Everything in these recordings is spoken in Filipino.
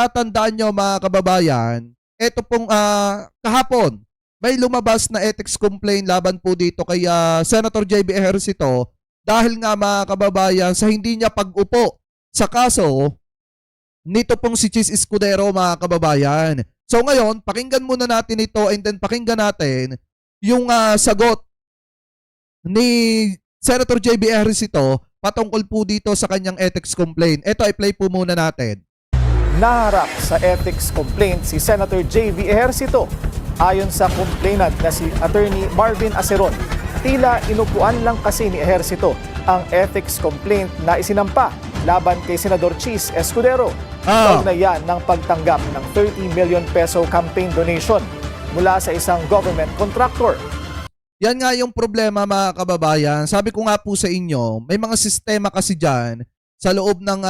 matatandaan nyo mga kababayan, ito pong kahapon, may lumabas na ethics complaint laban po dito kay Senator JB Ejercito dahil nga mga kababayan sa hindi niya pag-upo sa kaso nito pong si Chis Escudero mga kababayan. So ngayon, pakinggan muna natin ito and then pakinggan natin yung sagot ni Senator JB Ejercito patungkol po dito sa kanyang ethics complaint. Ito, i-play po muna natin. Naharap sa ethics complaint si Senator J.V. Ejercito. Ayon sa complainant na si Attorney Marvin Aceron, tila inupuan lang kasi ni Ejercito ang ethics complaint na isinampa laban kay Senador Chis Escudero. Kaugnay yan ng pagtanggap ng 30 million peso campaign donation mula sa isang government contractor. Yan nga yung problema mga kababayan. Sabi ko nga po sa inyo, may mga sistema kasi dyan sa loob ng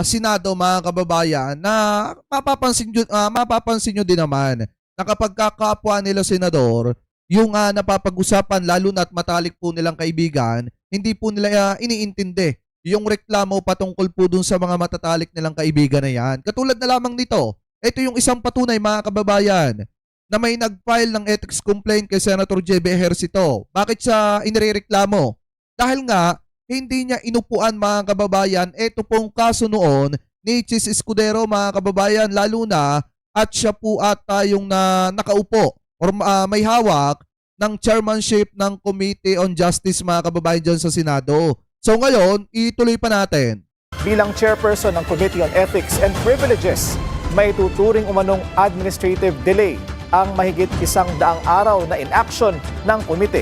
Senado mga kababayan na mapapansin nyo din naman na kapag kakapwa nila senador, yung napapag-usapan lalo na't matalik po nilang kaibigan, hindi po nila iniintindi yung reklamo patungkol po dun sa mga matatalik nilang kaibigan na yan. Katulad na lamang nito, ito yung isang patunay mga kababayan na may nag-file ng ethics complaint kay Senator JB Ejercito. Bakit siya inireklamo? Dahil nga, hindi niya inupuan mga kababayan ito pong kaso noon ni Chis Escudero mga kababayan, lalo na at siya po ata yung nakaupo or may hawak ng chairmanship ng Committee on Justice mga kababayan dyan sa Senado. So ngayon, ituloy pa natin. Bilang chairperson ng Committee on Ethics and Privileges, may tuturing umanong administrative delay ang mahigit 100 araw na inaction ng komite.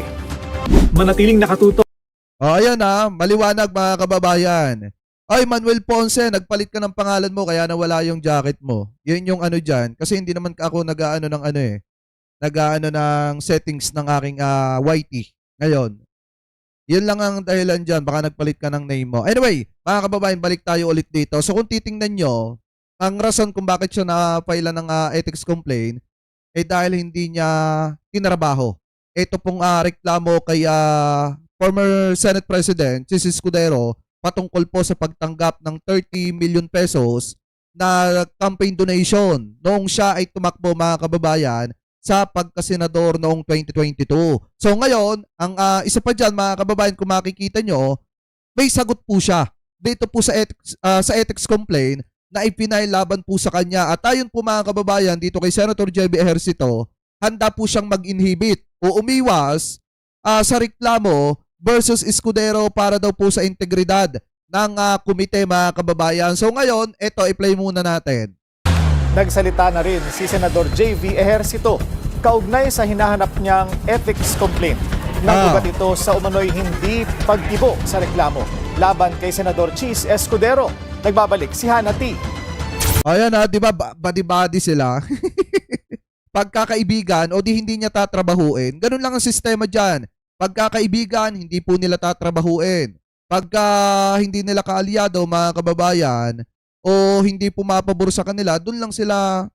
Manatiling nakatutok. Ayan maliwanag mga kababayan. Ay, Manuel Ponce, nagpalit ka ng pangalan mo kaya nawala yung jacket mo. Yun yung dyan. Kasi hindi naman ako nag-aano ng nag-aano ng settings ng aking YT. Ngayon, yun lang ang dahilan dyan. Baka nagpalit ka ng name mo. Anyway, mga kababayan, balik tayo ulit dito. So kung titingnan nyo, ang rason kung bakit siya na-file ng ethics complaint dahil hindi niya tinrabaho. Ito pong reklamo kay former Senate President Chis Escudero patungkol po sa pagtanggap ng 30 million pesos na campaign donation noong siya ay tumakbo mga kababayan sa pagkasenador noong 2022. So ngayon, ang isa pa dyan mga kababayan, kung makikita nyo, may sagot po siya dito po sa ethics complaint na ipinay laban po sa kanya. At ayon po mga kababayan dito kay Senator JB Ejercito, handa po siyang mag-inhibit o umiwas sa reklamo versus Escudero para daw po sa integridad ng komite mga kababayan. So ngayon, ito i-play muna natin. Nagsalita na rin si Senador J.V. Ejercito kaugnay sa hinahanap niyang ethics complaint. Nagugat ito sa umano'y hindi pag-ibo sa reklamo laban kay Senador Chis Escudero. Nagbabalik si Hannah T. Ayan di ba body-body sila? Pagkakaibigan o di hindi niya tatrabahuin. Ganun lang ang sistema dyan. Pagkakaibigan, hindi po nila tatrabahuin. Pagka hindi nila kaalyado mga kababayan o hindi pumapabor sa kanila, dun lang sila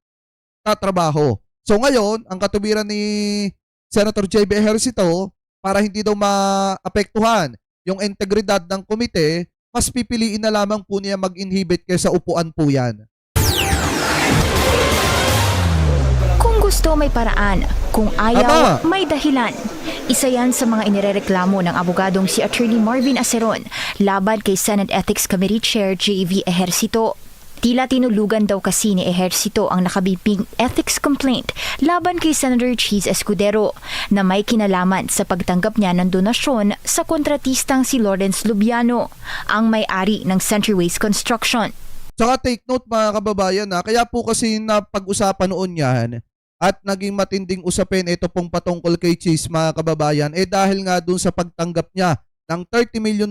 tatrabaho. So ngayon, ang katuwiran ni Senator JB Ejercito, para hindi daw maapektuhan yung integridad ng komite, mas pipiliin na lamang po niya mag-inhibit kaysa upuan po yan. Kung gusto may paraan, kung ayaw may dahilan. Isa yan sa mga inirereklamo ng abogadong si Attorney Marvin Aceron laban kay Senate Ethics Committee Chair J.V. Ejercito. Tila tinulugan daw kasi ni Ejercito ang nakabibing ethics complaint laban kay Senator Chis Escudero na may kinalaman sa pagtanggap niya ng donasyon sa kontratistang si Lawrence Lubiano, ang may-ari ng Centuryways Construction. Saka take note mga kababayan kaya po kasi napag-usapan noon yan at naging matinding usapin ito pong patungkol kay Chis mga kababayan dahil nga dun sa pagtanggap niya ng 30 million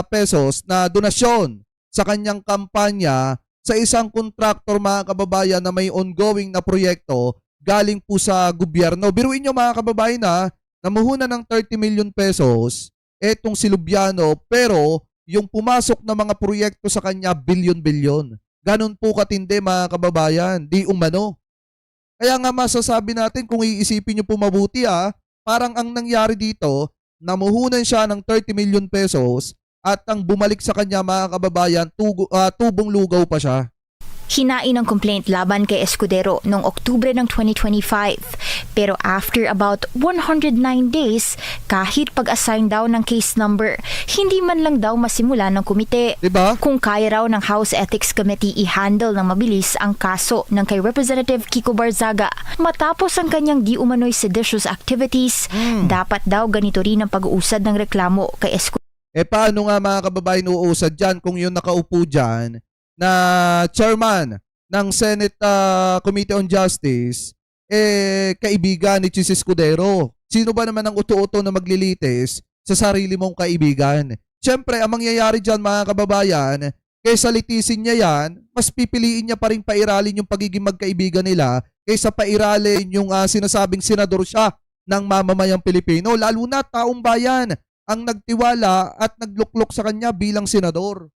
pesos na donasyon sa kanyang kampanya sa isang kontraktor mga kababayan na may ongoing na proyekto galing po sa gobyerno. Biruin nyo mga kababayan namuhunan ng 30 million pesos etong si Lubiano pero yung pumasok na mga proyekto sa kanya bilyon-bilyon. Ganun po katindi mga kababayan, di umano. Kaya nga masasabi natin kung iisipin nyo po mabuti parang ang nangyari dito, namuhunan siya ng 30 million pesos at ang bumalik sa kanya mga kababayan, tubong lugaw pa siya. Hinain ang complaint laban kay Escudero noong Oktubre ng 2025. Pero after about 109 days, kahit pag-assign daw ng case number, hindi man lang daw masimulan ng komite. Diba? Kung kaya raw ng House Ethics Committee i-handle ng mabilis ang kaso ng kay Representative Kiko Barzaga matapos ang kanyang di umano'y seditious activities, dapat daw ganito rin ang pag-uusad ng reklamo kay Escudero. Paano nga mga kababayan uusad dyan kung yung nakaupo dyan na chairman ng Senate Committee on Justice, kaibigan ni Chis Escudero? Sino ba naman ang uto-uto na maglilitis sa sarili mong kaibigan? Siyempre, ang mangyayari dyan mga kababayan, kaysa litisin niya yan, mas pipiliin niya pa rin pairalin yung pagiging magkaibigan nila kaysa pairalin yung sinasabing senador siya ng mamamayang Pilipino, lalo na taong bayan ang nagtiwala at nagluklok sa kanya bilang senador.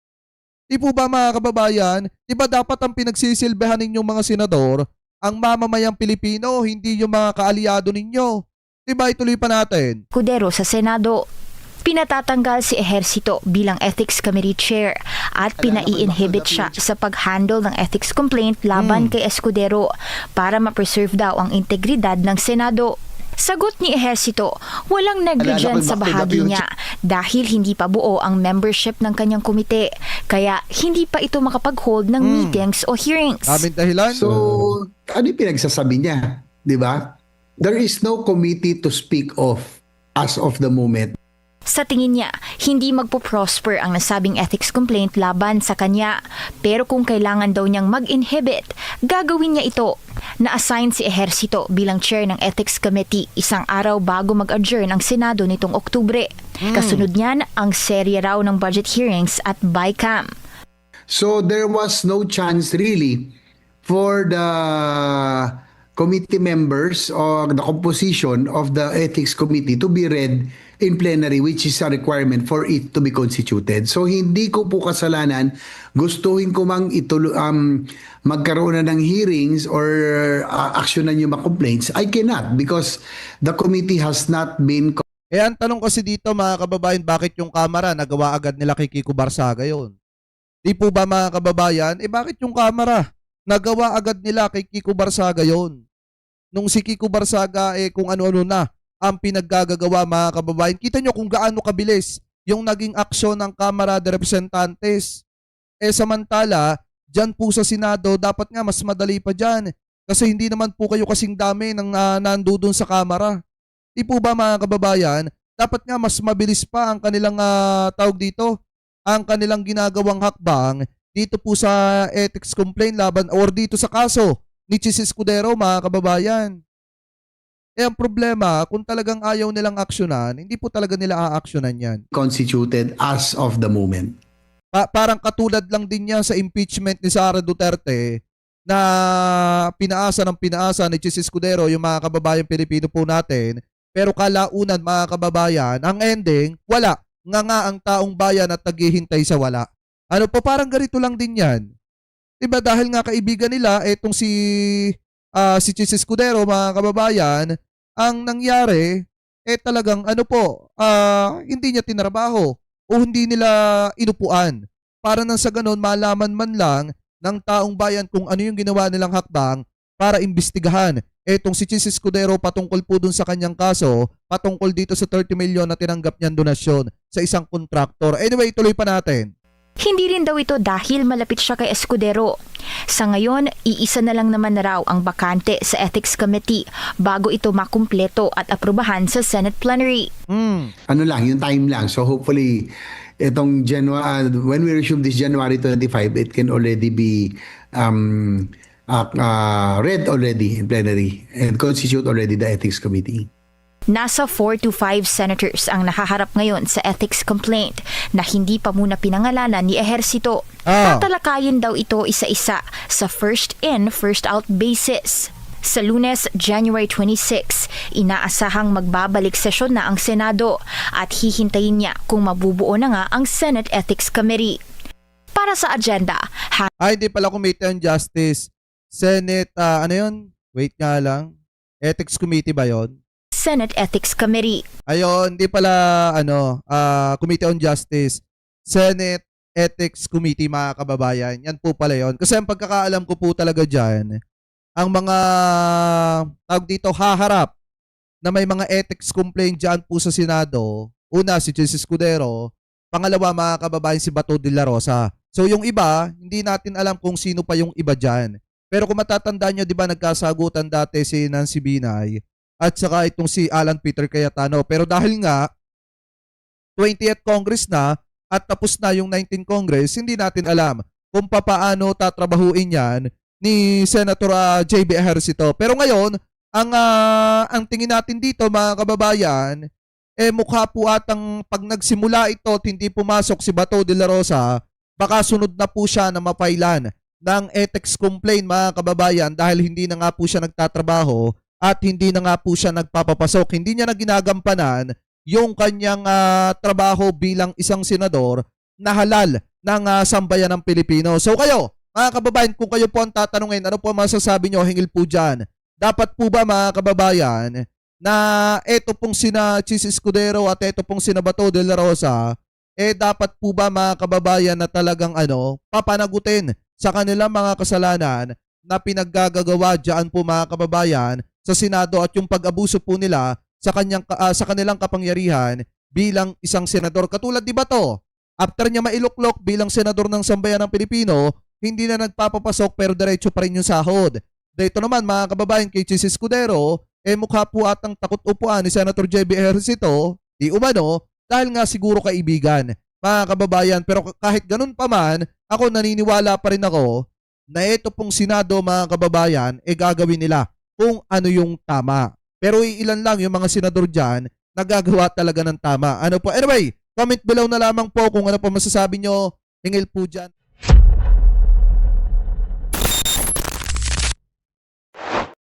Di po ba mga kababayan, di ba dapat ang pinagsisilbihan ninyong mga senador ang mamamayang Pilipino, hindi yung mga kaalyado ninyo? Di ba ituloy pa natin? Escudero sa Senado. Pinatatanggal si Ejercito bilang Ethics Committee Chair at pinai-inhibit siya sa pag-handle ng ethics complaint laban kay Escudero para ma-preserve daw ang integridad ng Senado. Sagot ni Ejercito, walang negligence sa bahagi niya dahil hindi pa buo ang membership ng kanyang komite, kaya hindi pa ito makapag-hold ng meetings o hearings. Daming dahilan. So, ano yung pinagsasabi niya? Di ba? There is no committee to speak of as of the moment. Sa tingin niya, hindi magpo-prosper ang nasabing ethics complaint laban sa kanya. Pero kung kailangan daw niyang mag-inhibit, gagawin niya ito. Na-assign si Ejercito bilang chair ng Ethics Committee isang araw bago mag-adjourn ang Senado nitong Oktubre. Kasunod niyan ang serye raw ng budget hearings at BICAM. So, there was no chance really for the committee members or the composition of the Ethics Committee to be read in plenary, which is a requirement for it to be constituted. So hindi ko po kasalanan, gustuhin ko mang magkaroon na ng hearings or aksyonan yung mga complaints. I cannot because the committee has not been. Ang tanong kasi dito mga kababayan, bakit yung Kamara nagawa agad nila kay Kiko Barzaga yun? Di po ba mga kababayan, bakit yung Kamara nagawa agad nila kay Kiko Barzaga yun? Nung si Kiko Barzaga kung ano-ano na ang pinaggagawa mga kababayan. Kita nyo kung gaano kabilis yung naging aksyon ng Kamara de Representantes. Samantala, dyan po sa Senado, dapat nga mas madali pa dyan. Kasi hindi naman po kayo kasing dami ng nandoon sa Kamara. Di po ba mga kababayan, dapat nga mas mabilis pa ang kanilang tawag dito, ang kanilang ginagawang hakbang dito po sa ethics complaint laban or dito sa kaso ni Chis Escudero mga kababayan. Ang problema, kung talagang ayaw nilang aksyonan, hindi po talaga nila aaksyonan yan. Constituted as of the moment. Parang katulad lang din yan sa impeachment ni Sara Duterte na pinaasa ni Chis Escudero yung mga kababayan Pilipino po natin. Pero kalaunan mga kababayan, ang ending, wala. Nga ang taong bayan at naghihintay sa wala. Ano po, parang ganito lang din yan. Diba dahil nga kaibigan nila, etong si Chis Escudero mga kababayan, ang nangyari, talagang hindi niya tinrabaho o hindi nila inupuan. Para nang sa ganun, malaman man lang ng taong bayan kung ano yung ginawa nilang hakbang para imbestigahan. Etong si Chis Escudero patungkol po dun sa kanyang kaso, patungkol dito sa 30 million na tinanggap niyang donasyon sa isang kontraktor. Anyway, tuloy pa natin. Hindi rin daw ito dahil malapit siya kay Escudero. Sa ngayon, iisa na lang naman na raw ang bakante sa Ethics Committee bago ito makumpleto at aprubahan sa Senate Plenary. Ano lang, yung time lang. So hopefully, itong when we resume this January 25, it can already be read already in plenary and constitute already the Ethics Committee. Nasa 4 to 5 senators ang nakaharap ngayon sa ethics complaint na hindi pa muna pinangalanan ni Ejercito. Tatalakayin daw ito isa-isa sa first in, first out basis. Sa Lunes, January 26, inaasahang magbabalik sesyon na ang Senado at hihintayin niya kung mabubuo na nga ang Senate Ethics Committee. Para sa agenda, hindi pala Committee on Justice. Senate, ano yun? Wait nga lang. Ethics Committee ba yun? Senate Ethics Committee. Ayun, hindi pala Committee on Justice. Senate Ethics Committee, mga kababayan. Yan po pala yun. Kasi ang pagkakaalam ko po talaga dyan, ang mga tawag dito haharap na may mga ethics complaint dyan po sa Senado, una si Jesse Escudero, pangalawa mga kababayan si Bato de la Rosa. So yung iba, hindi natin alam kung sino pa yung iba dyan. Pero kung matatandaan nyo, di ba nagkasagutan dati si Nancy Binay at saka itong si Alan Peter Cayetano. Pero dahil nga 20th Congress na at tapos na yung 19th Congress, hindi natin alam kung papaano tatrabahuin yan ni Senator JB Ejercito. Pero ngayon, ang tingin natin dito mga kababayan, mukha po atang pag nagsimula ito at hindi pumasok si Bato de la Rosa, baka sunod na po siya na mapailan ng ethics complaint mga kababayan dahil hindi na nga po siya nagtatrabaho at hindi na nga po siya nagpapapasok. Hindi niya na ginagampanan yung kanyang trabaho bilang isang senador na halal ng sambayan ng Pilipino. So kayo, mga kababayan, kung kayo po ang tatanungin, ano po masasabi nyo, hingil po dyan? Dapat po ba mga kababayan na eto pong sina Chis Escudero at eto pong sina Bato de la Rosa, dapat po ba mga kababayan na talagang papanagutin sa kanilang mga kasalanan na pinaggagawa dyan po mga kababayan sa Senado at yung pag-abuso po nila sa kanilang kapangyarihan bilang isang senador. Katulad di Bato, after niya mailuklok bilang senador ng sambayan ng Pilipino, hindi na nagpapapasok pero diretso pa rin yung sahod. Dito naman mga kababayan kay Chis Escudero, mukha po atang takot upuan ni Senator JB Ejercito, di umano, dahil nga siguro kaibigan, mga kababayan. Pero kahit ganun pa man, ako naniniwala pa rin ako na ito pong Senado mga kababayan, gagawin nila kung ano yung tama. Pero ilan lang yung mga senador dyan na gagawa talaga ng tama. Ano po? Anyway, comment below na lamang po kung ano po masasabi nyo. Hingil po dyan.